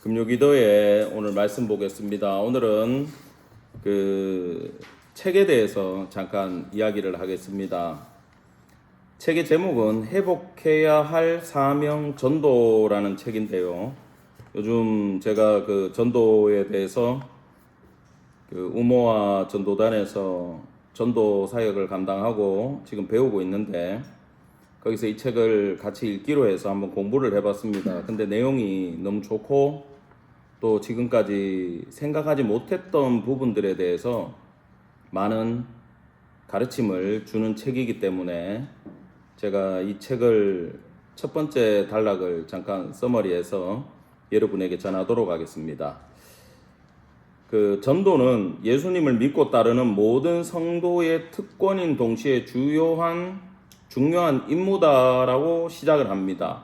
금요기도에 오늘 말씀 보겠습니다. 오늘은 그 책에 대해서 잠깐 이야기를 하겠습니다. 책의 제목은 회복해야 할 사명 전도라는 책인데요. 요즘 제가 그 전도에 대해서 그 우모와 전도단에서 전도 사역을 감당하고 지금 배우고 있는데, 거기서 이 책을 같이 읽기로 해서 한번 공부를 해봤습니다. 근데 내용이 너무 좋고 또 지금까지 생각하지 못했던 부분들에 대해서 많은 가르침을 주는 책이기 때문에 제가 이 책을 첫 번째 단락을 잠깐 서머리해서 여러분에게 전하도록 하겠습니다. 그 전도는 예수님을 믿고 따르는 모든 성도의 특권인 동시에 중요한 임무다라고 시작을 합니다.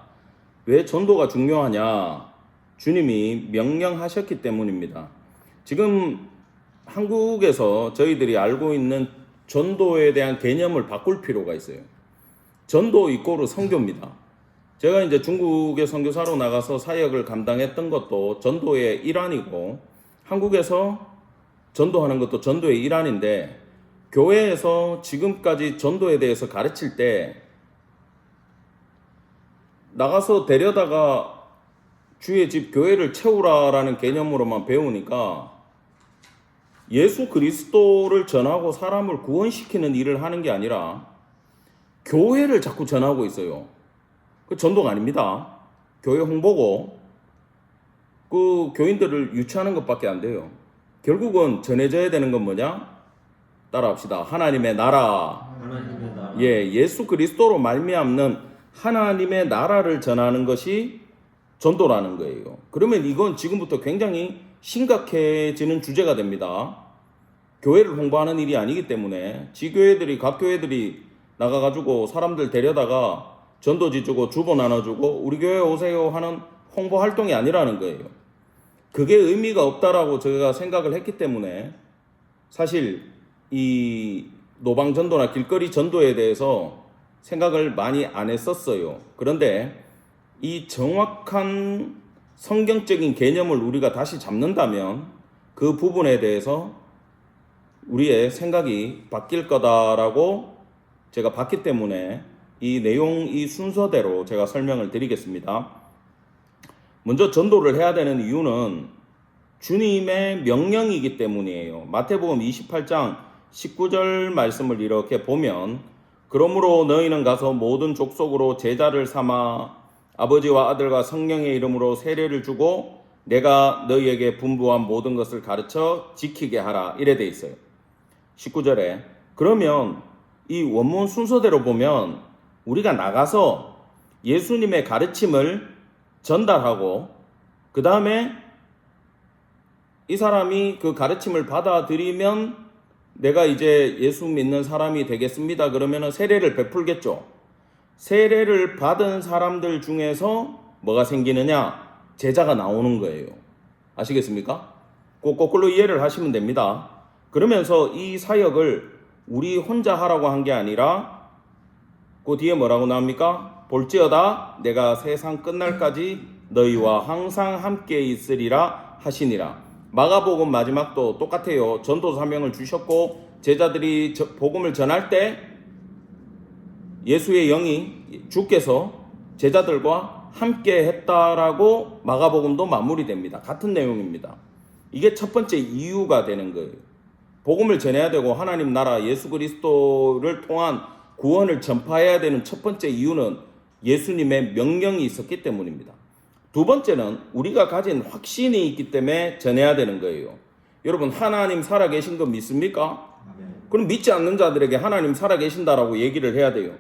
왜 전도가 중요하냐? 주님이 명령하셨기 때문입니다. 지금 한국에서 저희들이 알고 있는 전도에 대한 개념을 바꿀 필요가 있어요. 전도 이꼬르 선교입니다. 제가 이제 중국의 선교사로 나가서 사역을 감당했던 것도 전도의 일환이고, 한국에서 전도하는 것도 전도의 일환인데, 교회에서 지금까지 전도에 대해서 가르칠 때 나가서 데려다가 주의 집 교회를 채우라라는 개념으로만 배우니까 예수 그리스도를 전하고 사람을 구원시키는 일을 하는 게 아니라 교회를 자꾸 전하고 있어요. 그 전도가 아닙니다. 교회 홍보고 그 교인들을 유치하는 것밖에 안 돼요. 결국은 전해져야 되는 건 뭐냐? 따라합시다. 하나님의 나라. 예수 그리스도로 말미암는 하나님의 나라를 전하는 것이 전도라는 거예요. 그러면 이건 지금부터 굉장히 심각해지는 주제가 됩니다. 교회를 홍보하는 일이 아니기 때문에 지교회들이, 각 교회들이 나가가지고 사람들 데려다가 전도지 주고 주보 나눠주고 우리 교회 오세요 하는 홍보 활동이 아니라는 거예요. 그게 의미가 없다라고 제가 생각을 했기 때문에 사실 이 노방전도나 길거리 전도에 대해서 생각을 많이 안 했었어요. 그런데 이 정확한 성경적인 개념을 우리가 다시 잡는다면 그 부분에 대해서 우리의 생각이 바뀔 거다라고 제가 봤기 때문에 이 내용, 이 순서대로 제가 설명을 드리겠습니다. 먼저 전도를 해야 되는 이유는 주님의 명령이기 때문이에요. 마태복음 28장 19절 말씀을 이렇게 보면, 그러므로 너희는 가서 모든 족속으로 제자를 삼아 아버지와 아들과 성령의 이름으로 세례를 주고 내가 너희에게 분부한 모든 것을 가르쳐 지키게 하라, 이래 돼 있어요. 19절에. 그러면 이 원문 순서대로 보면 우리가 나가서 예수님의 가르침을 전달하고 그 다음에 이 사람이 그 가르침을 받아들이면 내가 이제 예수 믿는 사람이 되겠습니다. 그러면 세례를 베풀겠죠. 세례를 받은 사람들 중에서 뭐가 생기느냐? 제자가 나오는 거예요. 아시겠습니까? 꼭 거꾸로 이해를 하시면 됩니다. 그러면서 이 사역을 우리 혼자 하라고 한 게 아니라 그 뒤에 뭐라고 나옵니까? 볼지어다 내가 세상 끝날까지 너희와 항상 함께 있으리라 하시니라. 마가복음 마지막도 똑같아요. 전도 사명을 주셨고 제자들이 복음을 전할 때 예수의 영이 주께서 제자들과 함께 했다라고 마가복음도 마무리됩니다. 같은 내용입니다. 이게 첫 번째 이유가 되는 거예요. 복음을 전해야 되고 하나님 나라 예수 그리스도를 통한 구원을 전파해야 되는 첫 번째 이유는 예수님의 명령이 있었기 때문입니다. 두 번째는 우리가 가진 확신이 있기 때문에 전해야 되는 거예요. 여러분, 하나님 살아계신 거 믿습니까? 그럼 믿지 않는 자들에게 하나님 살아계신다라고 얘기를 해야 돼요.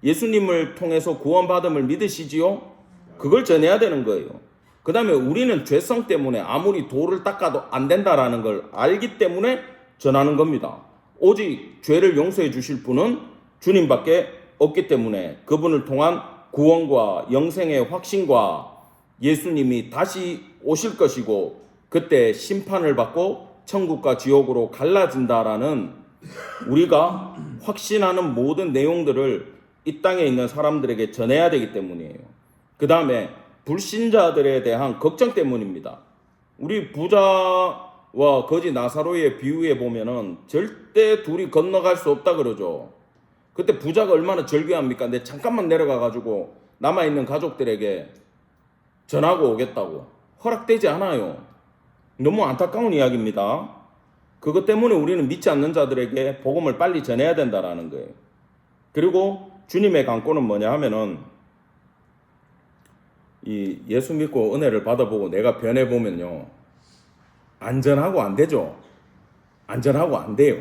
예수님을 통해서 구원받음을 믿으시지요? 그걸 전해야 되는 거예요. 그 다음에 우리는 죄성 때문에 아무리 돌을 닦아도 안 된다라는 걸 알기 때문에 전하는 겁니다. 오직 죄를 용서해 주실 분은 주님밖에 없기 때문에 그분을 통한 구원과 영생의 확신과 예수님이 다시 오실 것이고 그때 심판을 받고 천국과 지옥으로 갈라진다라는 우리가 확신하는 모든 내용들을 이 땅에 있는 사람들에게 전해야 되기 때문이에요. 그 다음에 불신자들에 대한 걱정 때문입니다. 우리 부자와 거지 나사로의 비유에 보면은 절대 둘이 건너갈 수 없다 그러죠. 그때 부자가 얼마나 절규합니까? 내 잠깐만 내려가 가지고 남아있는 가족들에게 전하고 오겠다고. 허락되지 않아요. 너무 안타까운 이야기입니다. 그것 때문에 우리는 믿지 않는 자들에게 복음을 빨리 전해야 된다라는 거예요. 그리고 주님의 강권은 뭐냐 하면은 이 예수 믿고 은혜를 받아보고 내가 변해보면요, 안전하고 안 되죠. 안전하고 안 돼요.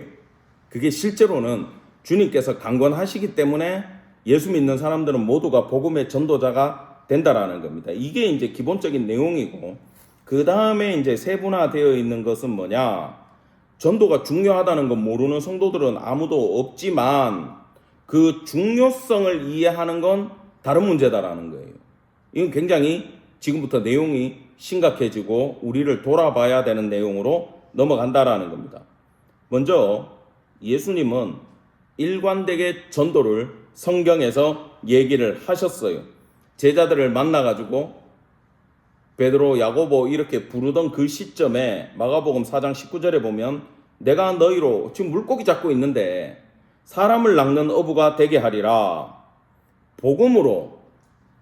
그게 실제로는 주님께서 강권하시기 때문에 예수 믿는 사람들은 모두가 복음의 전도자가 된다라는 겁니다. 이게 이제 기본적인 내용이고, 그 다음에 이제 세분화되어 있는 것은 뭐냐? 전도가 중요하다는 건 모르는 성도들은 아무도 없지만 그 중요성을 이해하는 건 다른 문제다라는 거예요. 이건 굉장히 지금부터 내용이 심각해지고 우리를 돌아봐야 되는 내용으로 넘어간다라는 겁니다. 먼저 예수님은 일관되게 전도를 성경에서 얘기를 하셨어요. 제자들을 만나가지고 베드로, 야고보 이렇게 부르던 그 시점에 마가복음 4장 19절에 보면 내가 너희로 지금 물고기 잡고 있는데 사람을 낚는 어부가 되게 하리라. 복음으로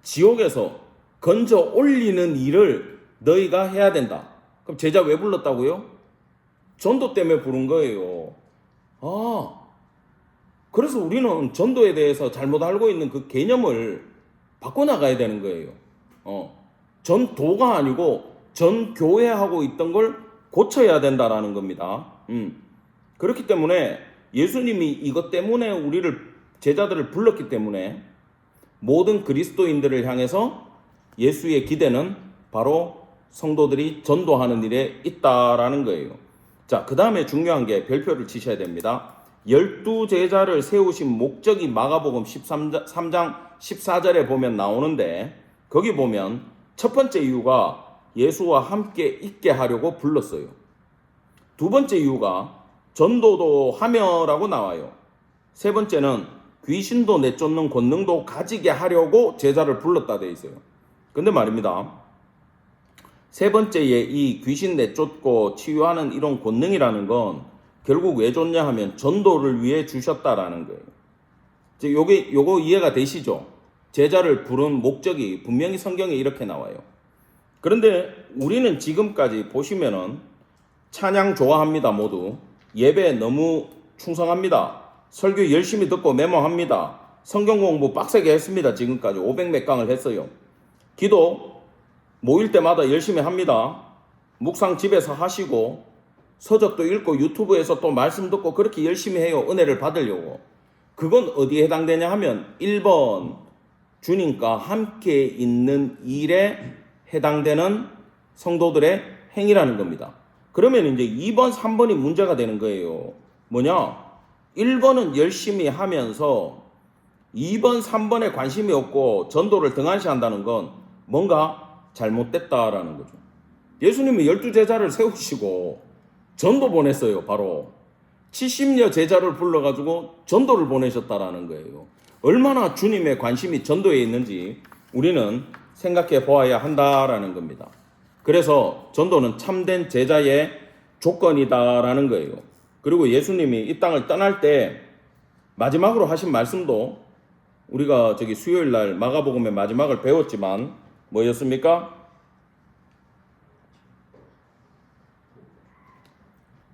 지옥에서 건져 올리는 일을 너희가 해야 된다. 그럼 제자 왜 불렀다고요? 전도 때문에 부른 거예요. 그래서 우리는 전도에 대해서 잘못 알고 있는 그 개념을 바꿔나가야 되는 거예요. 전도가 아니고 전교회하고 있던 걸 고쳐야 된다라는 겁니다. 그렇기 때문에 예수님이 이것 때문에 우리를 제자들을 불렀기 때문에 모든 그리스도인들을 향해서 예수의 기대는 바로 성도들이 전도하는 일에 있다라는 거예요. 자, 그 다음에 중요한 게 별표를 치셔야 됩니다. 12제자를 세우신 목적이 마가복음 13장 14절에 보면 나오는데, 거기 보면 첫 번째 이유가 예수와 함께 있게 하려고 불렀어요. 두 번째 이유가 전도도 하며라고 나와요. 세 번째는 귀신도 내쫓는 권능도 가지게 하려고 제자를 불렀다 돼 있어요. 근데 말입니다, 세 번째에 이 귀신 내쫓고 치유하는 이런 권능이라는 건 결국 왜 줬냐 하면 전도를 위해 주셨다라는 거예요. 요거 이해가 되시죠? 제자를 부른 목적이 분명히 성경에 이렇게 나와요. 그런데 우리는 지금까지 보시면은 찬양 좋아합니다. 모두 예배 너무 충성합니다. 설교 열심히 듣고 메모합니다. 성경 공부 빡세게 했습니다. 지금까지 500몇 강을 했어요. 기도 모일 때마다 열심히 합니다. 묵상 집에서 하시고 서적도 읽고 유튜브에서 또 말씀 듣고 그렇게 열심히 해요. 은혜를 받으려고. 그건 어디에 해당되냐 하면 1번 주님과 함께 있는 일에 해당되는 성도들의 행위라는 겁니다. 그러면 이제 2번, 3번이 문제가 되는 거예요. 뭐냐? 1번은 열심히 하면서 2번, 3번에 관심이 없고 전도를 등한시한다는 건 뭔가 잘못됐다라는 거죠. 예수님이 12제자를 세우시고 전도 보냈어요. 바로 70여 제자를 불러가지고 전도를 보내셨다라는 거예요. 얼마나 주님의 관심이 전도에 있는지 우리는 생각해 보아야 한다라는 겁니다. 그래서 전도는 참된 제자의 조건이다라는 거예요. 그리고 예수님이 이 땅을 떠날 때 마지막으로 하신 말씀도 우리가 수요일 날 마가복음의 마지막을 배웠지만 뭐였습니까?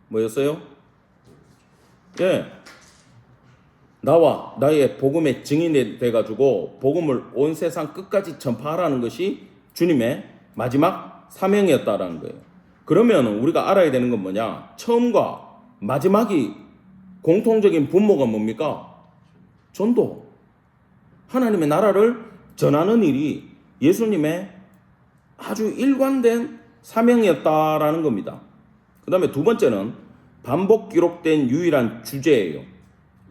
뭐였어요? 예. 나와 나의 복음의 증인이 돼가지고 복음을 온 세상 끝까지 전파하라는 것이 주님의 마지막 사명이었다라는 거예요. 그러면 우리가 알아야 되는 건 뭐냐? 처음과 마지막이 공통적인 분모가 뭡니까? 전도. 하나님의 나라를 전하는 일이 예수님의 아주 일관된 사명이었다라는 겁니다. 그 다음에 두 번째는 반복 기록된 유일한 주제예요.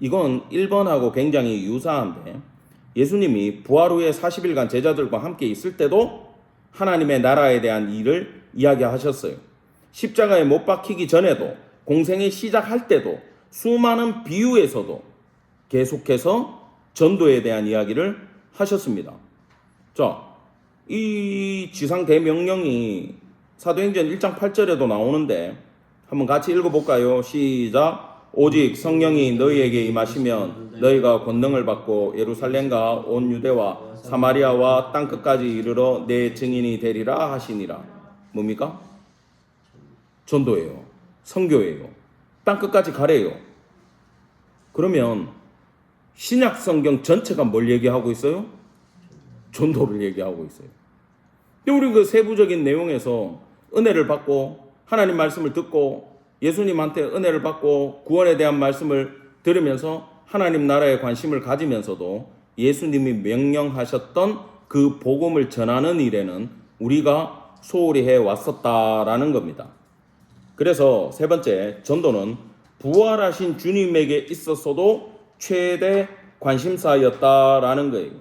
이건 1번하고 굉장히 유사한데, 예수님이 부활 후에 40일간 제자들과 함께 있을 때도 하나님의 나라에 대한 일을 이야기하셨어요. 십자가에 못 박히기 전에도, 공생이 시작할 때도, 수많은 비유에서도 계속해서 전도에 대한 이야기를 하셨습니다. 자, 이 지상 대명령이 사도행전 1장 8절에도 나오는데 한번 같이 읽어볼까요? 시작. 오직 성령이 너희에게 임하시면 너희가 권능을 받고 예루살렘과 온 유대와 사마리아와 땅끝까지 이르러 내 증인이 되리라 하시니라. 뭡니까? 전도예요. 선교예요. 땅끝까지 가래요. 그러면 신약 성경 전체가 뭘 얘기하고 있어요? 전도를 얘기하고 있어요. 근데 우리 그 세부적인 내용에서 은혜를 받고 하나님 말씀을 듣고 예수님한테 은혜를 받고 구원에 대한 말씀을 들으면서 하나님 나라에 관심을 가지면서도 예수님이 명령하셨던 그 복음을 전하는 일에는 우리가 소홀히 해왔었다라는 겁니다. 그래서 세 번째, 전도는 부활하신 주님에게 있었어도 최대 관심사였다라는 거예요.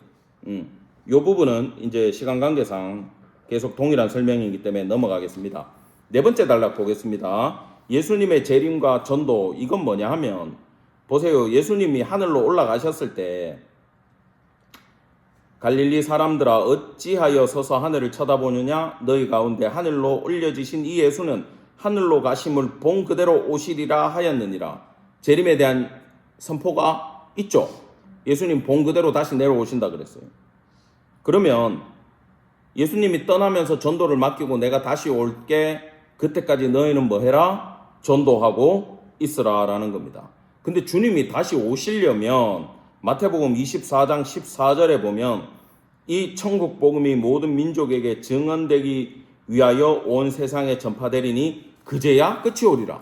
이 부분은 이제 시간 관계상 계속 동일한 설명이기 때문에 넘어가겠습니다. 네 번째 단락 보겠습니다. 예수님의 재림과 전도, 이건 뭐냐 하면 보세요. 예수님이 하늘로 올라가셨을 때 갈릴리 사람들아 어찌하여 서서 하늘을 쳐다보느냐, 너희 가운데 하늘로 올려지신 이 예수는 하늘로 가심을 본 그대로 오시리라 하였느니라. 재림에 대한 선포가 있죠. 예수님 본 그대로 다시 내려오신다 그랬어요. 그러면 예수님이 떠나면서 전도를 맡기고 내가 다시 올게, 그때까지 너희는 뭐 해라? 전도하고 있으라 라는 겁니다. 근데 주님이 다시 오시려면 마태복음 24장 14절에 보면 이 천국 복음이 모든 민족에게 증언되기 위하여 온 세상에 전파되리니 그제야 끝이 오리라.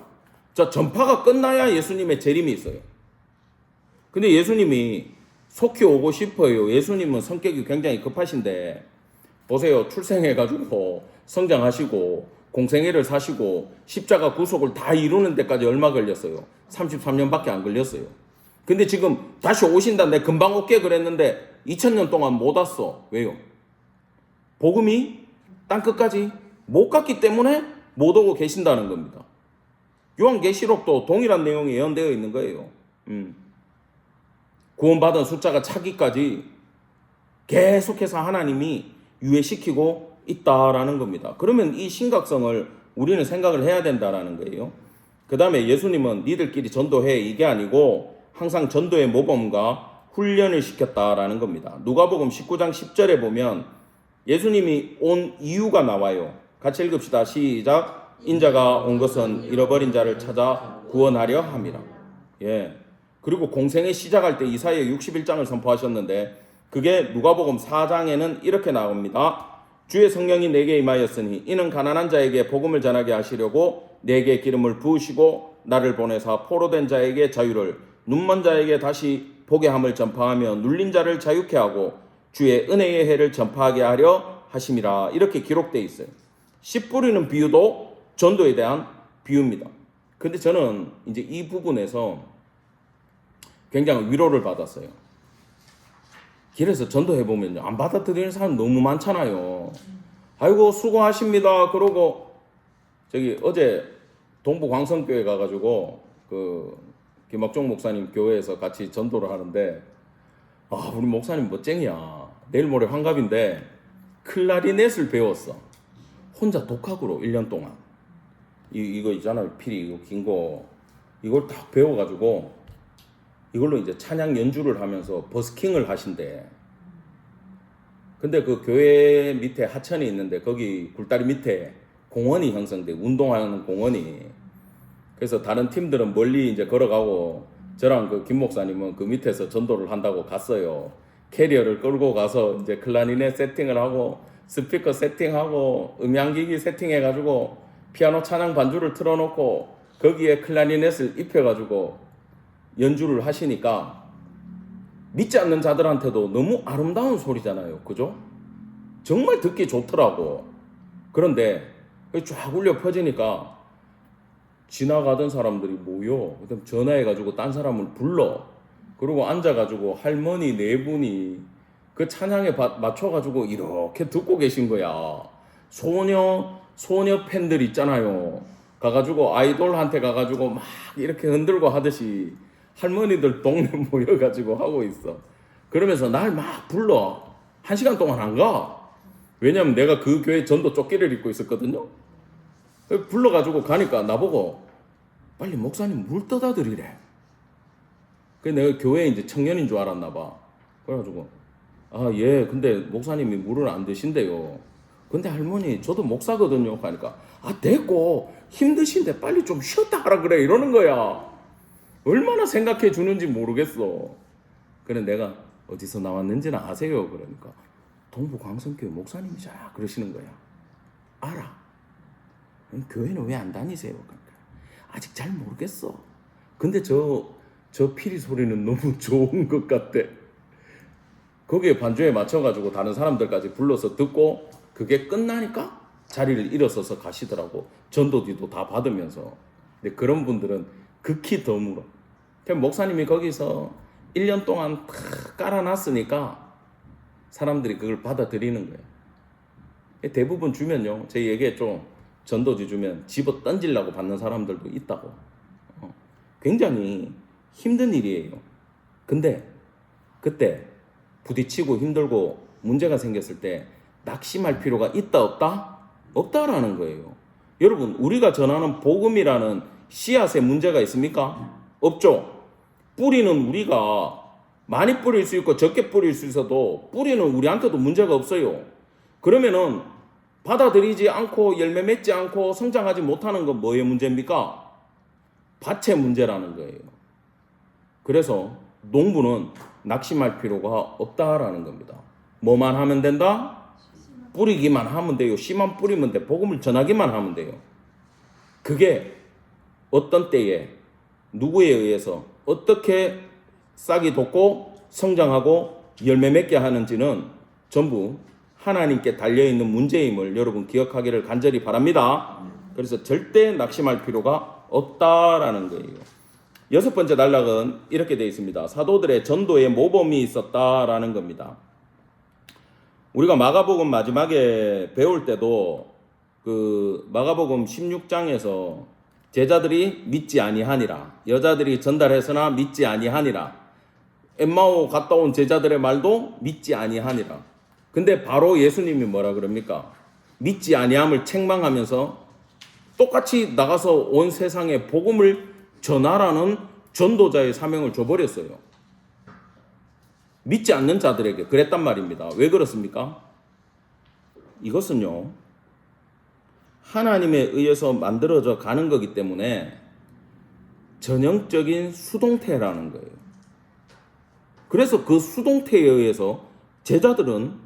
자, 전파가 끝나야 예수님의 재림이 있어요. 근데 예수님이 속히 오고 싶어요. 예수님은 성격이 굉장히 급하신데 보세요. 출생해가지고 성장하시고 공생애를 사시고 십자가 구속을 다 이루는 데까지 얼마 걸렸어요? 33년밖에 안 걸렸어요. 근데 지금 다시 오신다, 내 금방 올게 그랬는데 2000년 동안 못 왔어. 왜요? 복음이 땅끝까지 못 갔기 때문에 못 오고 계신다는 겁니다. 요한계시록도 동일한 내용이 예언되어 있는 거예요. 구원받은 숫자가 차기까지 계속해서 하나님이 유예시키고 있다라는 겁니다. 그러면 이 심각성을 우리는 생각을 해야 된다라는 거예요. 그 다음에 예수님은 니들끼리 전도해, 이게 아니고 항상 전도의 모범과 훈련을 시켰다라는 겁니다. 누가복음 19장 10절에 보면 예수님이 온 이유가 나와요. 같이 읽읍시다. 시작. 인자가 온 것은 잃어버린 자를 찾아 구원하려 함이라. 예. 그리고 공생애 시작할 때 이사야 61장을 선포하셨는데 그게 누가복음 4장에는 이렇게 나옵니다. 주의 성령이 내게 임하였으니 이는 가난한 자에게 복음을 전하게 하시려고 내게 기름을 부으시고 나를 보내사 포로된 자에게 자유를, 눈먼 자에게 다시 보게 함을 전파하며 눌린 자를 자유케 하고 주의 은혜의 해를 전파하게 하려 하심이라. 이렇게 기록되어 있어요. 씨 뿌리는 비유도 전도에 대한 비유입니다. 근데 저는 이제 이 부분에서 굉장히 위로를 받았어요. 길에서 전도해보면요, 안 받아들이는 사람 너무 많잖아요. 아이고 수고하십니다 그러고 저기 어제 동부 광성교회 가가지고 그 김학종 목사님 교회에서 같이 전도를 하는데 우리 목사님 멋쟁이야. 내일 모레 환갑인데 클라리넷을 배웠어. 혼자 독학으로 1년 동안 이거 있잖아요, 피리 이거 긴 거, 이걸 딱 배워가지고 이걸로 이제 찬양 연주를 하면서 버스킹을 하신대. 근데 그 교회 밑에 하천이 있는데 거기 굴다리 밑에 공원이 형성돼, 운동하는 공원이. 그래서 다른 팀들은 멀리 이제 걸어가고 저랑 그 김 목사님은 그 밑에서 전도를 한다고 갔어요. 캐리어를 끌고 가서 이제 클라리넷 세팅을 하고 스피커 세팅하고 음향기기 세팅해가지고 피아노 찬양 반주를 틀어놓고 거기에 클라리넷을 입혀가지고 연주를 하시니까 믿지 않는 자들한테도 너무 아름다운 소리잖아요. 그죠? 정말 듣기 좋더라고. 그런데 쫙 울려 퍼지니까 지나가던 사람들이 모여. 그다음 전화해가지고 딴 사람을 불러. 그리고 앉아가지고 할머니 4분이 그 찬양에 맞춰가지고 이렇게 듣고 계신 거야. 소녀 팬들 있잖아요. 가가지고 아이돌한테 가가지고 막 이렇게 흔들고 하듯이 할머니들 동네 모여가지고 하고 있어. 그러면서 날 막 불러. 1시간 동안 안 가. 왜냐면 내가 그 교회 전도 조끼를 입고 있었거든요. 불러가지고 가니까 나보고 빨리 목사님 물 떠다 드리래. 그래 내가 교회에 이제 청년인 줄 알았나 봐. 그래가지고 예, 근데 목사님이 물을 안 드신대요. 근데 할머니 저도 목사거든요. 하니까 됐고 힘드신데 빨리 좀 쉬었다 하라 그래 이러는 거야. 얼마나 생각해 주는지 모르겠어. 그래 내가 어디서 나왔는지는 아세요? 그러니까 동부광성교회 목사님이잖아 그러시는 거야. 알아. 교회는 왜 안 다니세요? 그러니까 아직 잘 모르겠어. 근데 저 피리 소리는 너무 좋은 것 같대. 거기에 반주에 맞춰가지고 다른 사람들까지 불러서 듣고 그게 끝나니까 자리를 일어서서 가시더라고. 전도지도 다 받으면서. 근데 그런 분들은 극히 드물어. 목사님이 거기서 1년 동안 다 깔아놨으니까 사람들이 그걸 받아들이는 거예요. 대부분 주면요. 제 얘기했죠. 전도지 주면 집어 던지려고 받는 사람들도 있다고. 굉장히 힘든 일이에요. 근데 그때 부딪히고 힘들고 문제가 생겼을 때 낙심할 필요가 있다 없다? 없다라는 거예요. 여러분 우리가 전하는 복음이라는 씨앗에 문제가 있습니까? 없죠. 뿌리는 우리가 많이 뿌릴 수 있고 적게 뿌릴 수 있어도 뿌리는 우리한테도 문제가 없어요. 그러면은 받아들이지 않고 열매 맺지 않고 성장하지 못하는 건 뭐의 문제입니까? 밭의 문제라는 거예요. 그래서 농부는 낙심할 필요가 없다라는 겁니다. 뭐만 하면 된다? 뿌리기만 하면 돼요. 씨만 뿌리면 돼. 복음을 전하기만 하면 돼요. 그게 어떤 때에 누구에 의해서 어떻게 싹이 돋고 성장하고 열매 맺게 하는지는 전부 하나님께 달려있는 문제임을 여러분 기억하기를 간절히 바랍니다. 그래서 절대 낙심할 필요가 없다라는 거예요. 6번째 단락은 이렇게 되어 있습니다. 사도들의 전도에 모범이 있었다라는 겁니다. 우리가 마가복음 마지막에 배울 때도 그 마가복음 16장에서 제자들이 믿지 아니하니라, 여자들이 전달했으나 믿지 아니하니라, 엠마오 갔다 온 제자들의 말도 믿지 아니하니라. 근데 바로 예수님이 뭐라 그럽니까? 믿지 아니함을 책망하면서 똑같이 나가서 온 세상에 복음을 전하라는 전도자의 사명을 줘버렸어요. 믿지 않는 자들에게 그랬단 말입니다. 왜 그렇습니까? 이것은요, 하나님에 의해서 만들어져 가는 거기 때문에 전형적인 수동태라는 거예요. 그래서 그 수동태에 의해서 제자들은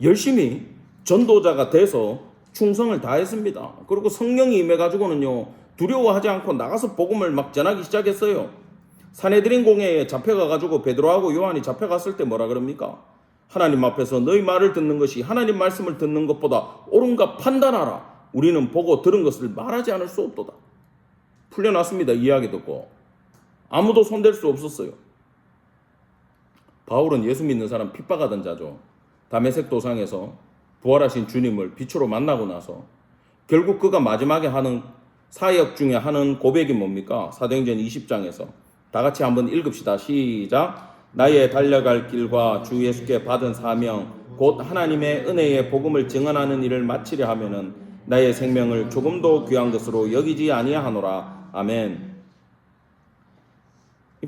열심히 전도자가 돼서 충성을 다했습니다. 그리고 성령이 임해가지고는요, 두려워하지 않고 나가서 복음을 막 전하기 시작했어요. 산헤드린 공회에 잡혀가가지고 베드로하고 요한이 잡혀갔을 때 뭐라 그럽니까? 하나님 앞에서 너희 말을 듣는 것이 하나님 말씀을 듣는 것보다 옳은가 판단하라. 우리는 보고 들은 것을 말하지 않을 수 없도다. 풀려났습니다. 이야기 듣고. 아무도 손댈 수 없었어요. 바울은 예수 믿는 사람 핍박하던 자죠. 다메섹 도상에서 부활하신 주님을 빛으로 만나고 나서 결국 그가 마지막에 하는 사역 중에 하는 고백이 뭡니까? 사도행전 20장에서 다 같이 한번 읽읍시다. 시작. 나의 달려갈 길과 주 예수께 받은 사명 곧 하나님의 은혜의 복음을 증언하는 일을 마치려 하면은 나의 생명을 조금도 귀한 것으로 여기지 아니하노라. 아멘.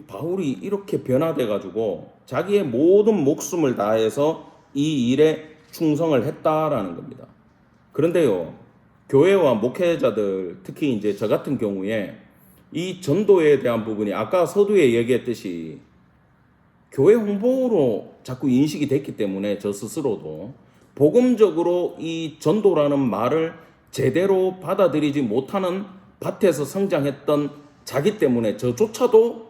바울이 이렇게 변화돼 가지고 자기의 모든 목숨을 다해서 이 일에 충성을 했다라는 겁니다. 그런데요, 교회와 목회자들, 특히 이제 저 같은 경우에 이 전도에 대한 부분이 아까 서두에 얘기했듯이 교회 홍보로 자꾸 인식이 됐기 때문에 저 스스로도 복음적으로 이 전도라는 말을 제대로 받아들이지 못하는 밭에서 성장했던 자기 때문에 저조차도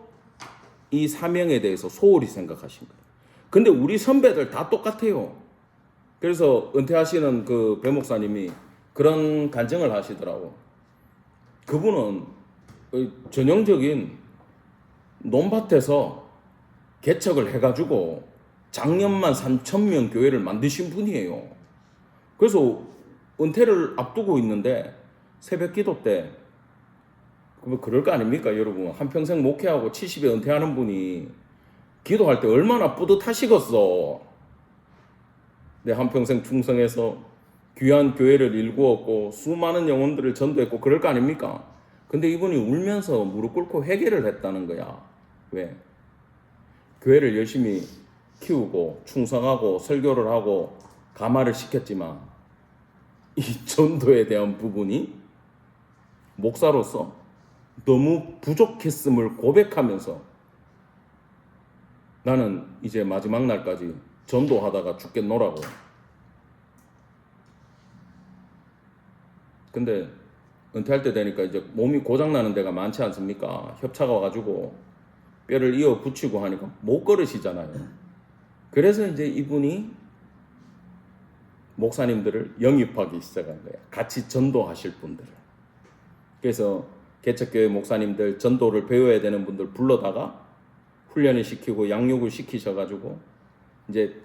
이 사명에 대해서 소홀히 생각하신 거예요. 근데 우리 선배들 다 똑같아요. 그래서 은퇴하시는 그 배 목사님이 그런 간증을 하시더라고. 그분은 전형적인 논밭에서 개척을 해가지고 작년만 3,000명 교회를 만드신 분이에요. 그래서 은퇴를 앞두고 있는데 새벽 기도 때 그럴 거 아닙니까 여러분. 한평생 목회하고 70에 은퇴하는 분이 기도할 때 얼마나 뿌듯하시겠어. 내 한평생 충성해서 귀한 교회를 일구었고 수많은 영혼들을 전도했고 그럴 거 아닙니까? 근데 이분이 울면서 무릎 꿇고 회개를 했다는 거야. 왜? 교회를 열심히 키우고 충성하고 설교를 하고 감화를 시켰지만 이 전도에 대한 부분이 목사로서 너무 부족했음을 고백하면서 나는 이제 마지막 날까지 전도하다가 죽겠노라고. 근데 은퇴할 때 되니까 이제 몸이 고장나는 데가 많지 않습니까? 협차가 와가지고 뼈를 이어 붙이고 하니까 못 걸으시잖아요. 그래서 이제 이분이 목사님들을 영입하기 시작한 거예요. 같이 전도하실 분들을. 그래서 개척교회 목사님들 전도를 배워야 되는 분들 불러다가 훈련을 시키고 양육을 시키셔가지고 이제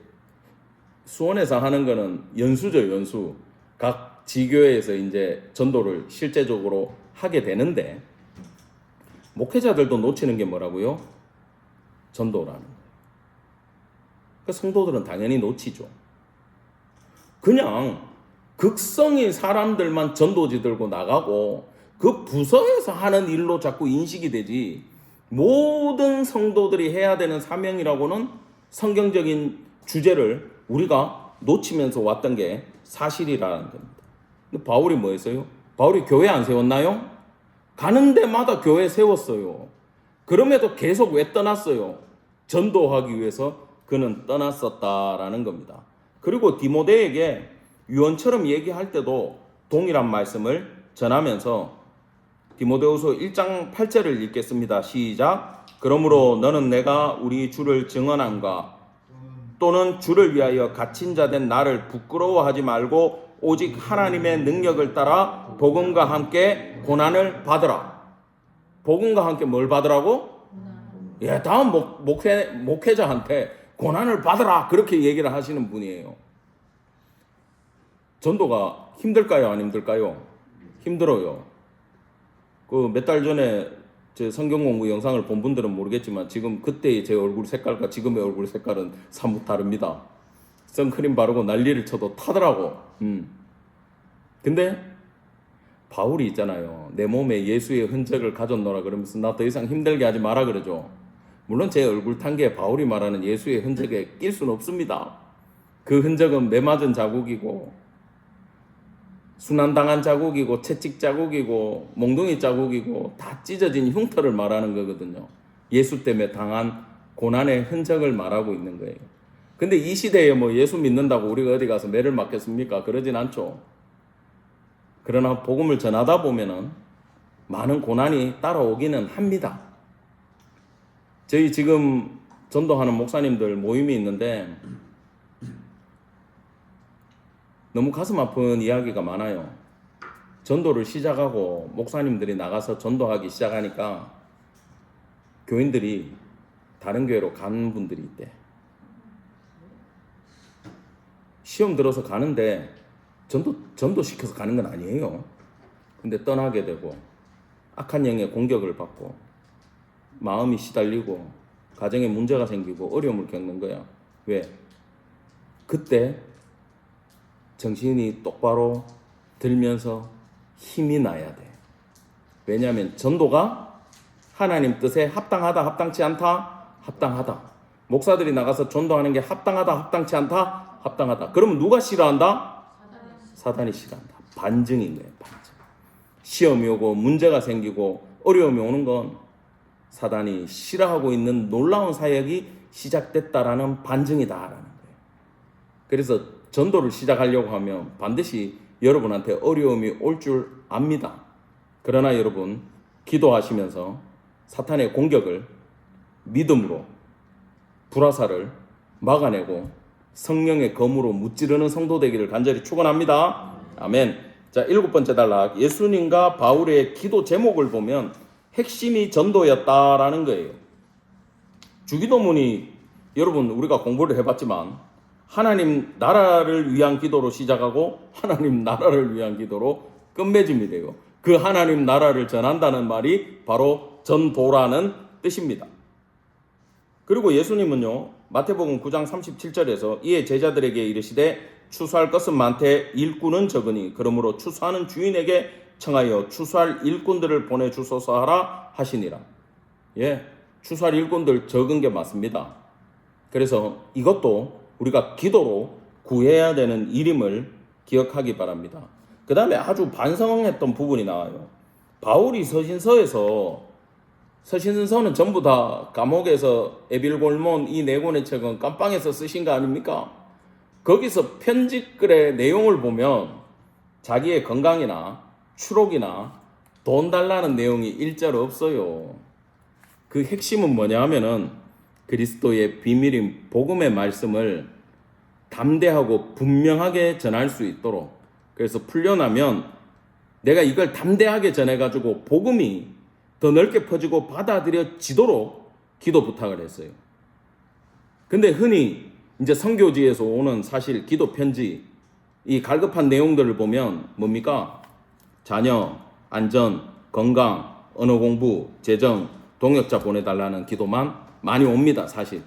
수원에서 하는 거는 연수죠, 연수. 각 지교회에서 이제 전도를 실제적으로 하게 되는데 목회자들도 놓치는 게 뭐라고요? 전도라는 거예요. 그 성도들은 당연히 놓치죠. 그냥 극성인 사람들만 전도지 들고 나가고 그 부서에서 하는 일로 자꾸 인식이 되지 모든 성도들이 해야 되는 사명이라고는 성경적인 주제를 우리가 놓치면서 왔던 게 사실이라는 겁니다. 근데 바울이 뭐 했어요? 바울이 교회 안 세웠나요? 가는 데마다 교회 세웠어요. 그럼에도 계속 왜 떠났어요? 전도하기 위해서 그는 떠났었다라는 겁니다. 그리고 디모데에게 유언처럼 얘기할 때도 동일한 말씀을 전하면서 디모데후서 1장 8절을 읽겠습니다. 시작. 그러므로 너는 내가 우리 주를 증언함과 또는 주를 위하여 갇힌 자 된 나를 부끄러워하지 말고 오직 하나님의 능력을 따라 복음과 함께 고난을 받으라. 복음과 함께 뭘 받으라고? 예, 다음 목회자한테 고난을 받으라 그렇게 얘기를 하시는 분이에요. 전도가 힘들까요? 안 힘들까요? 힘들어요. 그 몇 달 전에 제 성경 공부 영상을 본 분들은 모르겠지만 지금 그때의 제 얼굴 색깔과 지금의 얼굴 색깔은 사뭇 다릅니다. 선크림 바르고 난리를 쳐도 타더라고. 근데 바울이 있잖아요. 내 몸에 예수의 흔적을 가졌노라 그러면서 나 더 이상 힘들게 하지 마라 그러죠. 물론 제 얼굴 탄 게 바울이 말하는 예수의 흔적에 낄 수는 없습니다. 그 흔적은 매맞은 자국이고 순환당한 자국이고 채찍 자국이고 몽둥이 자국이고 다 찢어진 흉터를 말하는 거거든요. 예수 때문에 당한 고난의 흔적을 말하고 있는 거예요. 근데 이 시대에 뭐 예수 믿는다고 우리가 어디 가서 매를 맞겠습니까? 그러진 않죠. 그러나 복음을 전하다 보면은 많은 고난이 따라오기는 합니다. 저희 지금 전도하는 목사님들 모임이 있는데 너무 가슴 아픈 이야기가 많아요. 전도를 시작하고 목사님들이 나가서 전도하기 시작하니까 교인들이 다른 교회로 가는 분들이 있대. 시험 들어서 가는데 전도 시켜서 가는 건 아니에요. 근데 떠나게 되고 악한 영의 공격을 받고 마음이 시달리고 가정에 문제가 생기고 어려움을 겪는 거야. 왜? 그때 정신이 똑바로 들면서 힘이 나야 돼. 왜냐하면 전도가 하나님 뜻에 합당하다, 합당치 않다, 합당하다. 목사들이 나가서 전도하는 게 합당하다, 합당치 않다, 합당하다. 그러면 누가 싫어한다? 사단이 싫어한다. 반증인 거예요. 반증. 시험이 오고 문제가 생기고 어려움이 오는 건 사단이 싫어하고 있는 놀라운 사역이 시작됐다라는 반증이다라는 거예요. 그래서 전도를 시작하려고 하면 반드시 여러분한테 어려움이 올 줄 압니다. 그러나 여러분 기도하시면서 사탄의 공격을 믿음으로 불화살을 막아내고 성령의 검으로 무찌르는 성도 되기를 간절히 축원합니다. 아멘. 자, 7번째 단락. 예수님과 바울의 기도 제목을 보면 핵심이 전도였다라는 거예요. 주기도문이 여러분 우리가 공부를 해봤지만 하나님 나라를 위한 기도로 시작하고 하나님 나라를 위한 기도로 끝맺음이 돼요. 그 하나님 나라를 전한다는 말이 바로 전도라는 뜻입니다. 그리고 예수님은요 마태복음 9장 37절에서 이에 제자들에게 이르시되 추수할 것은 많되 일꾼은 적으니 그러므로 추수하는 주인에게 청하여 추수할 일꾼들을 보내주소서 하라 하시니라. 예, 추수할 일꾼들 적은 게 맞습니다. 그래서 이것도 우리가 기도로 구해야 되는 일임을 기억하기 바랍니다. 그 다음에 아주 반성했던 부분이 나와요. 바울이 서신서는 전부 다 감옥에서 에빌골몬 이 네 권의 책은 깜빵에서 쓰신 거 아닙니까? 거기서 편지글의 내용을 보면 자기의 건강이나 추록이나 돈 달라는 내용이 일절 없어요. 그 핵심은 뭐냐 하면은 그리스도의 비밀인 복음의 말씀을 담대하고 분명하게 전할 수 있도록, 그래서 풀려나면 내가 이걸 담대하게 전해가지고 복음이 더 넓게 퍼지고 받아들여지도록 기도 부탁을 했어요. 근데 흔히 이제 선교지에서 오는 사실 기도 편지, 이 갈급한 내용들을 보면 뭡니까? 자녀, 안전, 건강, 언어 공부, 재정, 동역자 보내달라는 기도만 많이 옵니다. 사실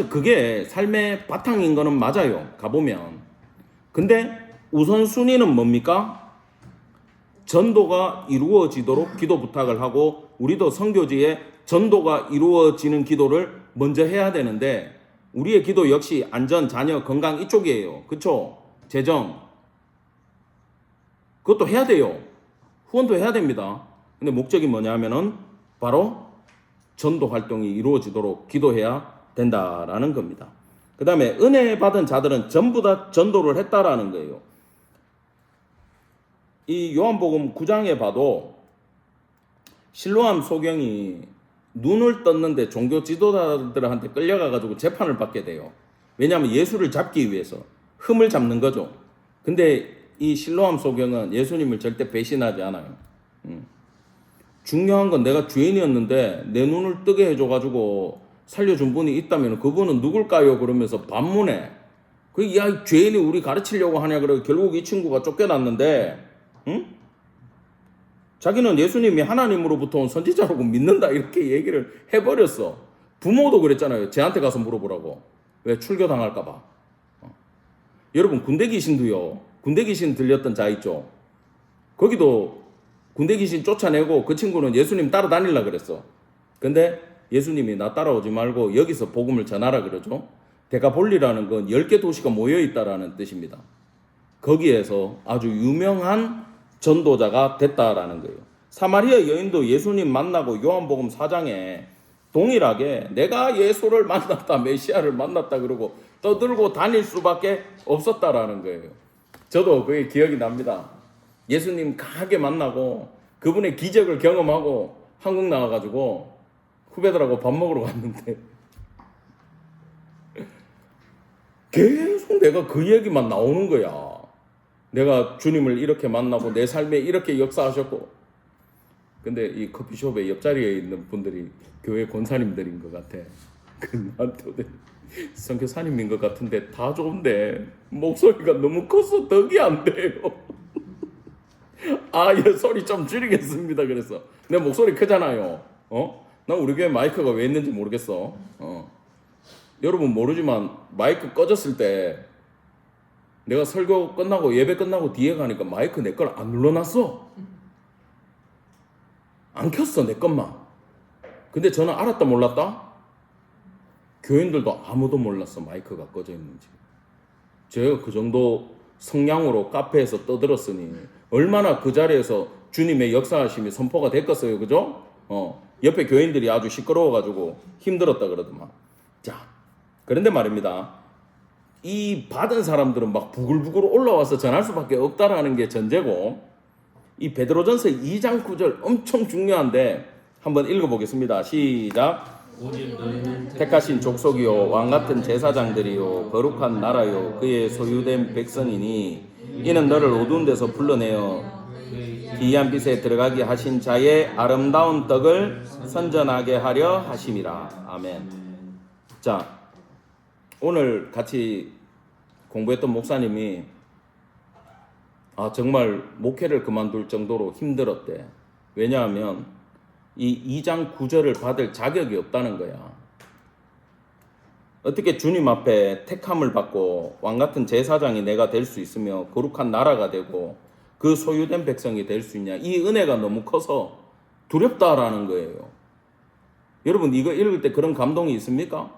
그게 삶의 바탕인 거는 맞아요. 가보면. 근데 우선순위는 뭡니까? 전도가 이루어지도록 기도 부탁을 하고, 우리도 선교지에 전도가 이루어지는 기도를 먼저 해야 되는데, 우리의 기도 역시 안전, 자녀, 건강 이쪽이에요. 그쵸? 재정. 그것도 해야 돼요. 후원도 해야 됩니다. 근데 목적이 뭐냐 하면은 바로 전도 활동이 이루어지도록 기도해야 된다라는 겁니다. 그 다음에 은혜 받은 자들은 전부 다 전도를 했다라는 거예요. 이 요한복음 9장에 봐도 실로암 소경이 눈을 떴는데 종교 지도자들한테 끌려가가지고 재판을 받게 돼요. 왜냐하면 예수를 잡기 위해서 흠을 잡는 거죠. 근데 이 실로암 소경은 예수님을 절대 배신하지 않아요. 중요한 건 내가 죄인이었는데 내 눈을 뜨게 해줘가지고 살려준 분이 있다면 그분은 누굴까요? 그러면서 반문해. 야, 죄인이 우리 가르치려고 하냐? 그래 결국 이 친구가 쫓겨났는데, 응? 자기는 예수님이 하나님으로부터 온 선지자라고 믿는다 이렇게 얘기를 해버렸어. 부모도 그랬잖아요. 쟤한테 가서 물어보라고. 왜? 출교당할까봐. 여러분, 군대 귀신도요. 군대 귀신 들렸던 자 있죠. 거기도 군대 귀신 쫓아내고 그 친구는 예수님 따라다니려고 그랬어. 근데 예수님이 나 따라오지 말고 여기서 복음을 전하라 그러죠. 데가볼리라는 건 10개 도시가 모여있다라는 뜻입니다. 거기에서 아주 유명한 전도자가 됐다라는 거예요. 사마리아 여인도 예수님 만나고 요한복음 4장에 동일하게 내가 예수를 만났다, 메시아를 만났다 그러고 떠들고 다닐 수밖에 없었다라는 거예요. 저도 그게 기억이 납니다. 예수님 강하게 만나고 그분의 기적을 경험하고 한국 나와가지고 후배들하고 밥 먹으러 갔는데 계속 내가 그 얘기만 나오는 거야. 내가 주님을 이렇게 만나고 내 삶에 이렇게 역사하셨고. 근데 이 커피숍의 옆자리에 있는 분들이 교회 권사님들인 것 같아. 나한테 선교사님인 것 같은데 다 좋은데 목소리가 너무 커서 덕이 안 돼요. 예, 소리 좀 줄이겠습니다. 그래서 내 목소리 크잖아요. 난 우리 교회 마이크가 왜 있는지 모르겠어. 여러분 모르지만 마이크 꺼졌을 때 내가 설교 끝나고 예배 끝나고 뒤에 가니까 마이크 내 걸 안 눌러놨어. 안 켰어, 내 것만. 근데 저는 알았다 몰랐다? 교인들도 아무도 몰랐어, 마이크가 꺼져 있는지. 제가 그 정도 성량으로 카페에서 떠들었으니 얼마나 그 자리에서 주님의 역사하심이 선포가 됐겠어요, 그죠? 옆에 교인들이 아주 시끄러워가지고 힘들었다 그러더만. 자, 그런데 말입니다. 이 받은 사람들은 막 부글부글 올라와서 전할 수밖에 없다라는 게 전제고, 이 베드로전서 2장 9절 엄청 중요한데 한번 읽어보겠습니다. 시작. 택하신 족속이요 왕같은 제사장들이요 거룩한 나라요 그의 소유된 백성이니 이는 너를 어두운 데서 불러내어 기이한 빛에 들어가게 하신 자의 아름다운 떡을 선전하게 하려 하심이라. 아멘. 자, 오늘 같이 공부했던 목사님이 정말 목회를 그만둘 정도로 힘들었대. 왜냐하면 이 2장 9절을 받을 자격이 없다는 거야. 어떻게 주님 앞에 택함을 받고 왕같은 제사장이 내가 될 수 있으며 거룩한 나라가 되고 그 소유된 백성이 될 수 있냐. 이 은혜가 너무 커서 두렵다라는 거예요. 여러분 이거 읽을 때 그런 감동이 있습니까?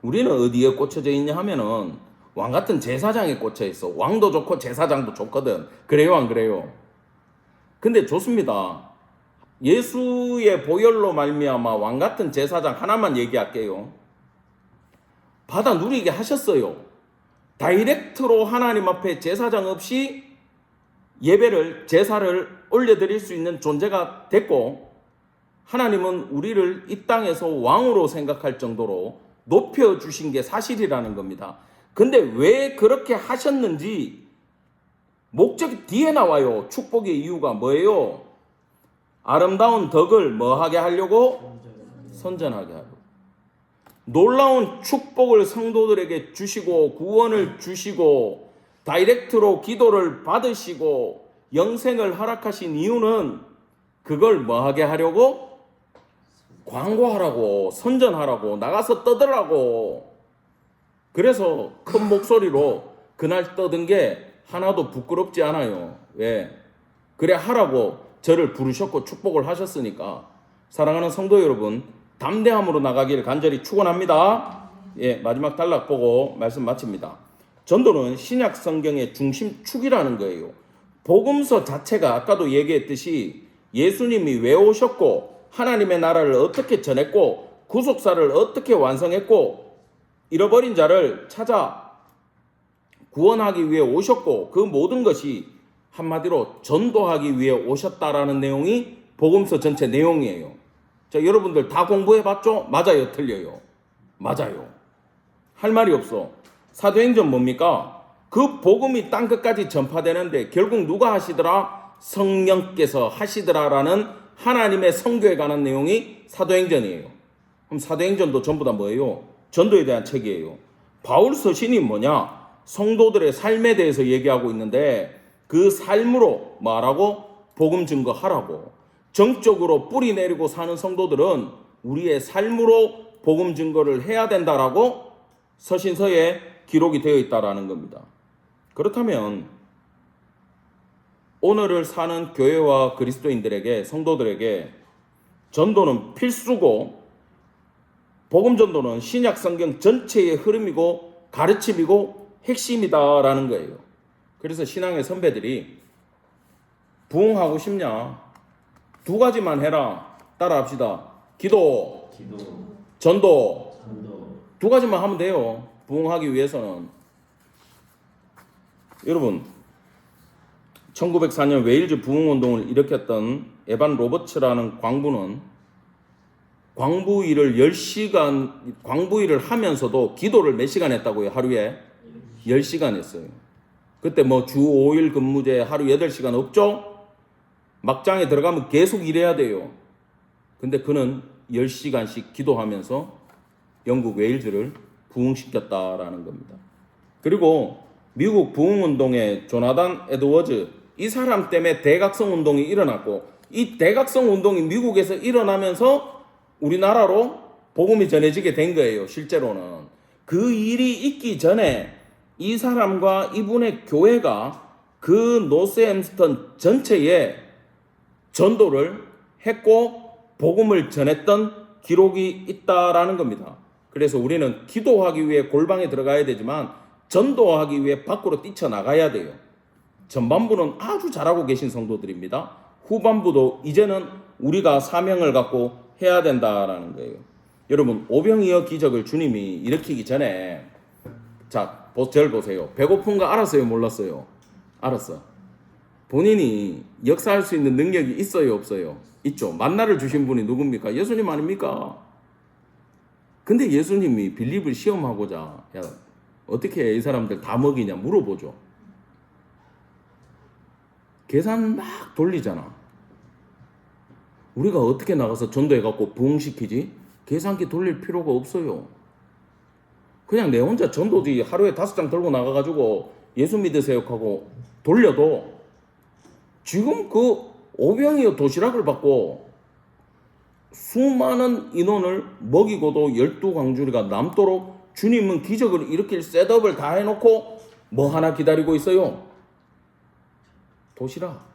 우리는 어디에 꽂혀져 있냐 하면은 왕같은 제사장에 꽂혀 있어. 왕도 좋고 제사장도 좋거든. 그래요 안 그래요? 근데 좋습니다. 예수의 보혈로 말미암아 왕같은 제사장 하나만 얘기할게요. 받아 누리게 하셨어요. 다이렉트로 하나님 앞에 제사장 없이 예배를 제사를 올려드릴 수 있는 존재가 됐고 하나님은 우리를 이 땅에서 왕으로 생각할 정도로 높여주신 게 사실이라는 겁니다. 근데 왜 그렇게 하셨는지 목적이 뒤에 나와요. 축복의 이유가 뭐예요? 아름다운 덕을 뭐하게 하려고? 선전하게 하려고. 놀라운 축복을 성도들에게 주시고 구원을 주시고 다이렉트로 기도를 받으시고 영생을 허락하신 이유는 그걸 뭐하게 하려고? 광고하라고, 선전하라고, 나가서 떠들라고. 그래서 큰 목소리로 그날 떠든 게 하나도 부끄럽지 않아요. 왜? 그래 하라고 저를 부르셨고 축복을 하셨으니까. 사랑하는 성도 여러분, 담대함으로 나가기를 간절히 축원합니다. 예, 마지막 단락 보고 말씀 마칩니다. 전도는 신약 성경의 중심축이라는 거예요. 복음서 자체가 아까도 얘기했듯이 예수님이 왜 오셨고 하나님의 나라를 어떻게 전했고 구속사를 어떻게 완성했고 잃어버린 자를 찾아 구원하기 위해 오셨고 그 모든 것이 한마디로 전도하기 위해 오셨다라는 내용이 복음서 전체 내용이에요. 자, 여러분들 다 공부해봤죠? 맞아요, 틀려요? 맞아요. 할 말이 없어. 사도행전 뭡니까? 그 복음이 땅끝까지 전파되는데 결국 누가 하시더라? 성령께서 하시더라라는 하나님의 선교에 관한 내용이 사도행전이에요. 그럼 사도행전도 전부 다 뭐예요? 전도에 대한 책이에요. 바울 서신이 뭐냐? 성도들의 삶에 대해서 얘기하고 있는데 그 삶으로 말하고 복음 증거하라고. 정적으로 뿌리 내리고 사는 성도들은 우리의 삶으로 복음 증거를 해야 된다라고 서신서에 기록이 되어 있다라는 겁니다. 그렇다면 오늘을 사는 교회와 그리스도인들에게, 성도들에게 전도는 필수고 복음 전도는 신약 성경 전체의 흐름이고 가르침이고 핵심이다라는 거예요. 그래서 신앙의 선배들이 부흥하고 싶냐? 두 가지만 해라. 따라합시다. 기도, 전도. 두 가지만 하면 돼요. 부흥하기 위해서는. 여러분 1904년 웨일즈 부흥운동을 일으켰던 에반 로버츠라는 광부는 광부 일을 10시간 광부 일을 하면서도 기도를 몇 시간 했다고요? 하루에 10시간 했어요. 그때 뭐 주 5일 근무제 하루 8시간 없죠? 막장에 들어가면 계속 일해야 돼요. 근데 그는 10시간씩 기도하면서 영국 웨일즈를 부흥시켰다라는 겁니다. 그리고 미국 부흥운동의 조나단 에드워즈, 이 사람 때문에 대각성 운동이 일어났고 이 대각성 운동이 미국에서 일어나면서 우리나라로 복음이 전해지게 된 거예요. 실제로는 그 일이 있기 전에 이 사람과 이분의 교회가 그 노스햄스턴 전체에 전도를 했고 복음을 전했던 기록이 있다라는 겁니다. 그래서 우리는 기도하기 위해 골방에 들어가야 되지만 전도하기 위해 밖으로 뛰쳐나가야 돼요. 전반부는 아주 잘하고 계신 성도들입니다. 후반부도 이제는 우리가 사명을 갖고 해야 된다라는 거예요. 여러분 오병이어 기적을 주님이 일으키기 전에 자, 저를 보세요. 배고픈 거 알았어요? 몰랐어요? 알았어. 본인이 역사할 수 있는 능력이 있어요? 없어요? 있죠. 만나를 주신 분이 누굽니까? 예수님 아닙니까? 근데 예수님이 빌립을 시험하고자 야, 어떻게 이 사람들 다 먹이냐 물어보죠. 계산 막 돌리잖아. 우리가 어떻게 나가서 전도해갖고 부흥시키지? 계산기 돌릴 필요가 없어요. 그냥 내 혼자 전도지 하루에 5장 들고 나가가지고 예수 믿으세요 하고 돌려도 지금 그 오병이어 도시락을 받고 수많은 인원을 먹이고도 12광주리가 남도록 주님은 기적을 일으킬 셋업을 다 해놓고 뭐 하나 기다리고 있어요? 도시락.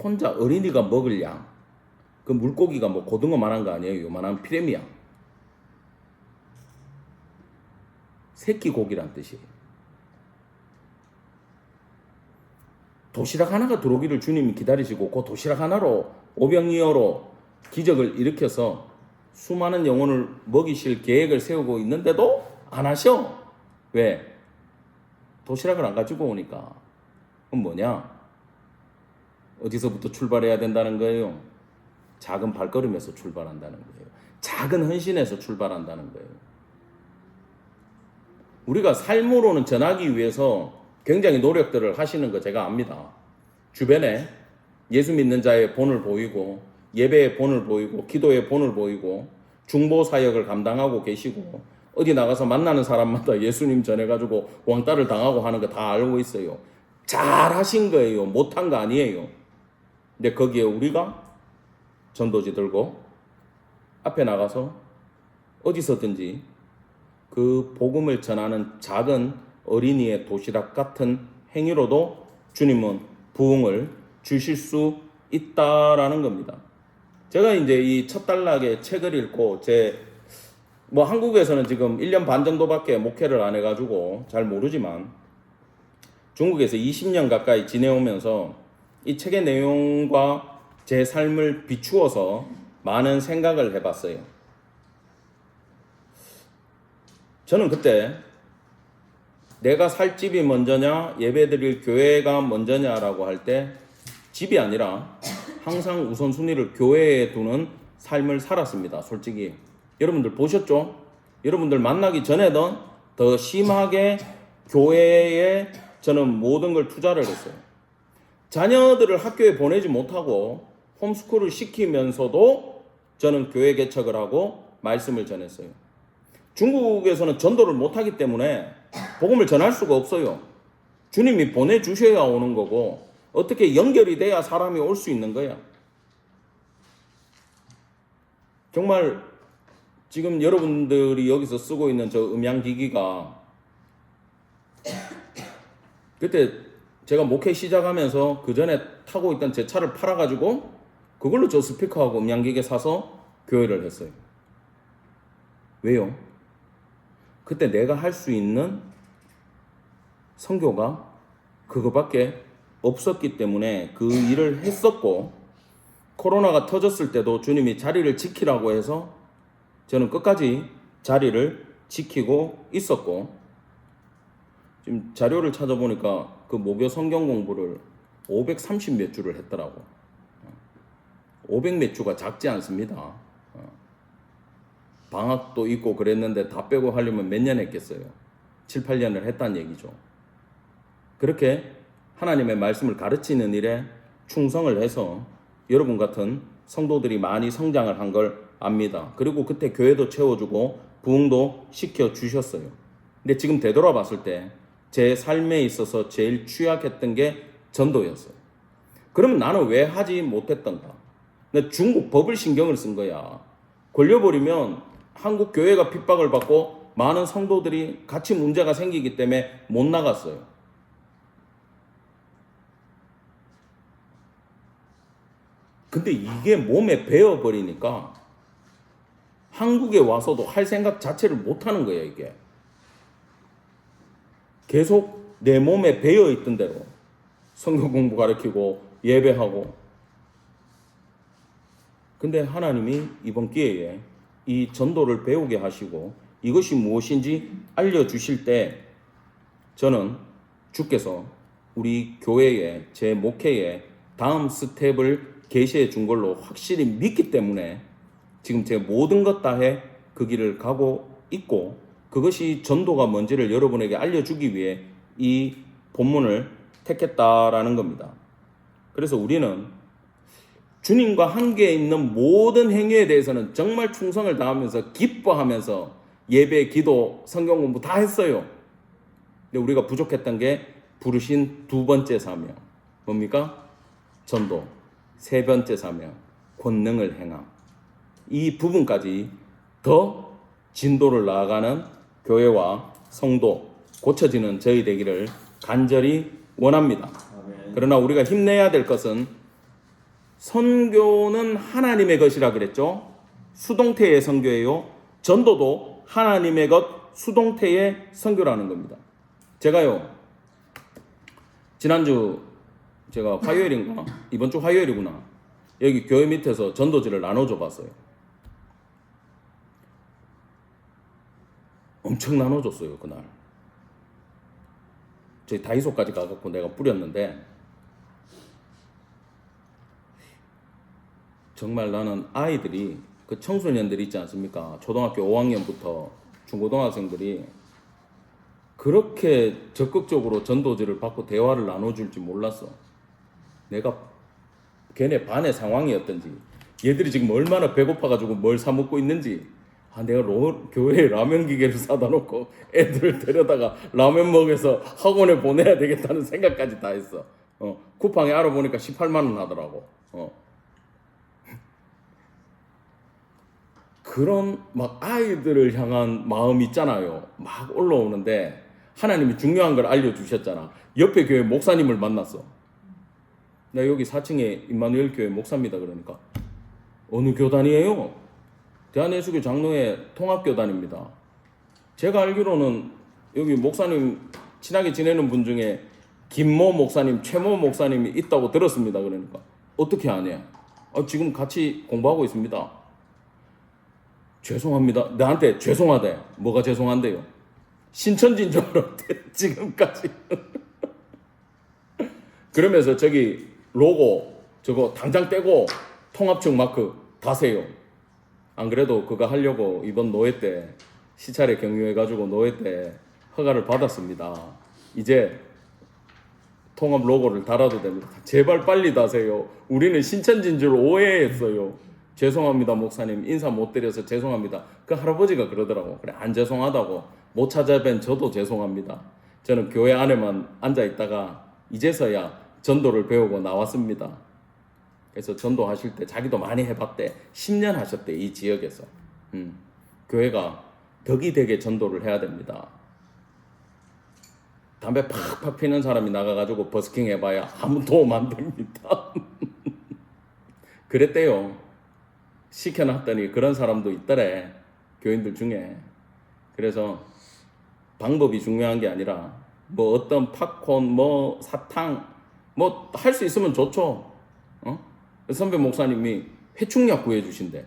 혼자 어린이가 먹을 양. 그 물고기가 뭐 고등어만한 거 아니에요. 요만한 피레미야. 새끼 고기란 뜻이에요. 도시락 하나가 들어오기를 주님이 기다리시고 그 도시락 하나로 오병이어로 기적을 일으켜서 수많은 영혼을 먹이실 계획을 세우고 있는데도 안 하셔. 왜? 도시락을 안 가지고 오니까. 그럼 뭐냐? 어디서부터 출발해야 된다는 거예요? 작은 발걸음에서 출발한다는 거예요. 작은 헌신에서 출발한다는 거예요. 우리가 삶으로는 전하기 위해서 굉장히 노력들을 하시는 거 제가 압니다. 주변에 예수 믿는 자의 본을 보이고 예배의 본을 보이고 기도의 본을 보이고 중보 사역을 감당하고 계시고 어디 나가서 만나는 사람마다 예수님 전해가지고 왕따를 당하고 하는 거 다 알고 있어요. 잘하신 거예요. 못한 거 아니에요. 근데 거기에 우리가 전도지 들고 앞에 나가서 어디서든지 그 복음을 전하는 작은 어린이의 도시락 같은 행위로도 주님은 부흥을 주실 수 있다라는 겁니다. 제가 이제 이 첫 단락의 책을 읽고 뭐 한국에서는 지금 1년 반 정도밖에 목회를 안 해가지고 잘 모르지만 중국에서 20년 가까이 지내오면서 이 책의 내용과 제 삶을 비추어서 많은 생각을 해봤어요. 저는 그때 내가 살 집이 먼저냐 예배드릴 교회가 먼저냐라고 할 때 집이 아니라 항상 우선순위를 교회에 두는 삶을 살았습니다. 솔직히 여러분들 보셨죠? 여러분들 만나기 전에는 더 심하게 교회에 저는 모든 걸 투자를 했어요. 자녀들을 학교에 보내지 못하고 홈스쿨을 시키면서도 저는 교회 개척을 하고 말씀을 전했어요. 중국에서는 전도를 못하기 때문에 복음을 전할 수가 없어요. 주님이 보내주셔야 오는 거고 어떻게 연결이 돼야 사람이 올 수 있는 거야. 정말 지금 여러분들이 여기서 쓰고 있는 저 음향기기가 그때 제가 목회 시작하면서 그 전에 타고 있던 제 차를 팔아가지고 그걸로 저 스피커하고 음향기계 사서 교회를 했어요. 왜요? 그때 내가 할 수 있는 선교가 그거밖에 없었기 때문에 그 일을 했었고 코로나가 터졌을 때도 주님이 자리를 지키라고 해서 저는 끝까지 자리를 지키고 있었고 지금 자료를 찾아보니까 그 목요 성경 공부를 530 몇 주를 했더라고. 500 몇 주가 작지 않습니다. 방학도 있고 그랬는데 다 빼고 하려면 몇 년 했겠어요. 7, 8년을 했다는 얘기죠. 그렇게 하나님의 말씀을 가르치는 일에 충성을 해서 여러분 같은 성도들이 많이 성장을 한 걸 압니다. 그리고 그때 교회도 채워주고 부흥도 시켜주셨어요. 근데 지금 되돌아봤을 때 제 삶에 있어서 제일 취약했던 게 전도였어요. 그러면 나는 왜 하지 못했던가? 중국 법을 신경을 쓴 거야. 걸려버리면 한국 교회가 핍박을 받고 많은 성도들이 같이 문제가 생기기 때문에 못 나갔어요. 근데 이게 몸에 배어버리니까 한국에 와서도 할 생각 자체를 못 하는 거예요, 이게. 계속 내 몸에 배어있던 대로 성경 공부 가르치고 예배하고. 근데 하나님이 이번 기회에 이 전도를 배우게 하시고 이것이 무엇인지 알려주실 때 저는 주께서 우리 교회에 제 목회에 다음 스텝을 계시해 준 걸로 확실히 믿기 때문에 지금 제 모든 것 다해 그 길을 가고 있고 그것이 전도가 뭔지를 여러분에게 알려주기 위해 이 본문을 택했다라는 겁니다. 그래서 우리는 주님과 함께 있는 모든 행위에 대해서는 정말 충성을 다하면서 기뻐하면서 예배, 기도, 성경 공부 다 했어요. 근데 우리가 부족했던 게 부르신 두 번째 사명. 뭡니까? 전도. 세 번째 사명. 권능을 행함. 이 부분까지 더 진도를 나아가는 교회와 성도, 고쳐지는 저희 되기를 간절히 원합니다. 그러나 우리가 힘내야 될 것은 선교는 하나님의 것이라 그랬죠. 수동태의 선교예요. 전도도 하나님의 것, 수동태의 선교라는 겁니다. 제가요, 지난주 제가 화요일인가? 이번 주 화요일이구나. 여기 교회 밑에서 전도지를 나눠줘 봤어요. 엄청 나눠줬어요, 그날. 저희 다이소까지 가갖고 내가 뿌렸는데, 정말 나는 아이들이, 그 청소년들이 있지 않습니까? 초등학교 5학년부터 중고등학생들이 그렇게 적극적으로 전도지를 받고 대화를 나눠줄지 몰랐어. 내가 걔네 반의 상황이었던지, 얘들이 지금 얼마나 배고파가지고 뭘 사 먹고 있는지, 내가 교회에 라면 기계를 사다 놓고 애들을 데려다가 라면 먹여서 학원에 보내야 되겠다는 생각까지 다 했어. 쿠팡에 알아보니까 18만 원 하더라고. 그런 막 아이들을 향한 마음이 있잖아요. 막 올라오는데 하나님이 중요한 걸 알려주셨잖아. 옆에 교회 목사님을 만났어. 나 여기 4층에 임마누엘 교회 목사입니다. 그러니까 어느 교단이에요? 대한예수교 장로회 통합교단입니다. 제가 알기로는 여기 목사님 친하게 지내는 분 중에 김모 목사님, 최모 목사님이 있다고 들었습니다. 그러니까 어떻게 아냐? 지금 같이 공부하고 있습니다. 죄송합니다. 나한테 죄송하대. 뭐가 죄송한데요? 신천지인 줄 알았대. 지금까지. 그러면서 저기 로고 저거 당장 떼고 통합청 마크 다세요. 안 그래도 그거 하려고 이번 노회 때 시찰에 경유해가지고 노회 때 허가를 받았습니다. 이제 통합 로고를 달아도 됩니다. 제발 빨리 다세요. 우리는 신천지인 줄 오해했어요. 죄송합니다 목사님, 인사 못 드려서 죄송합니다. 그 할아버지가 그러더라고. 그래, 안 죄송하다고. 못 찾아뵌 저도 죄송합니다. 저는 교회 안에만 앉아 있다가 이제서야 전도를 배우고 나왔습니다. 그래서 전도하실 때 자기도 많이 해봤대. 10년 하셨대, 이 지역에서. 교회가 덕이 되게 전도를 해야 됩니다. 담배 팍팍 피는 사람이 나가가지고 버스킹 해봐야 아무 도움 안 됩니다. 그랬대요. 시켜놨더니 그런 사람도 있더래, 교인들 중에. 그래서 방법이 중요한 게 아니라 뭐 어떤 팝콘, 뭐 사탕, 뭐 할 수 있으면 좋죠. 선배 목사님이 회충약 구해주신대.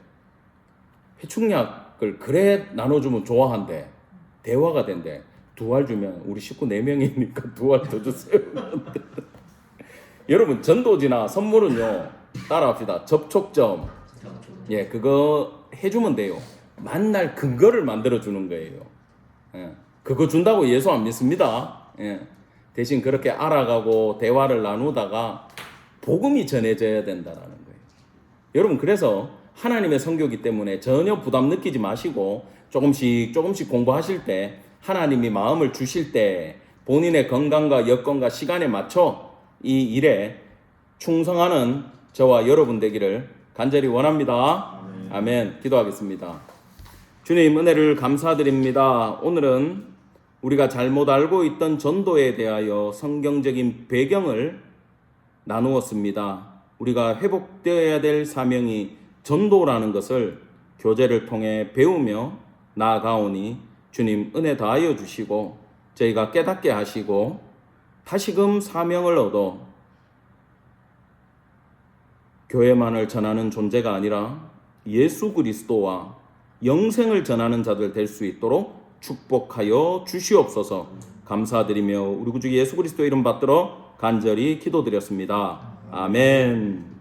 회충약을 그래 나눠주면 좋아한대. 대화가 된대. 2알 주면 우리 식구 4명이니까 2알 더 주세요. 여러분, 전도지나 선물은요, 따라합시다. 접촉점. 예, 그거 해주면 돼요. 만날 근거를 만들어주는 거예요. 예, 그거 준다고 예수 안 믿습니다. 예, 대신 그렇게 알아가고 대화를 나누다가 복음이 전해져야 된다라는 거예요. 여러분, 그래서 하나님의 선교기 때문에 전혀 부담 느끼지 마시고 조금씩 공부하실 때, 하나님이 마음을 주실 때 본인의 건강과 여건과 시간에 맞춰 이 일에 충성하는 저와 여러분 되기를 간절히 원합니다. 아멘. 기도하겠습니다. 주님, 은혜를 감사드립니다. 오늘은 우리가 잘못 알고 있던 전도에 대하여 성경적인 배경을 나누었습니다. 우리가 회복되어야 될 사명이 전도라는 것을 교제를 통해 배우며 나아가오니 주님 은혜 다하여 주시고 저희가 깨닫게 하시고 다시금 사명을 얻어 교회만을 전하는 존재가 아니라 예수 그리스도와 영생을 전하는 자들 될 수 있도록 축복하여 주시옵소서. 감사드리며 우리 구주 예수 그리스도 이름 받들어 간절히 기도드렸습니다. 아멘.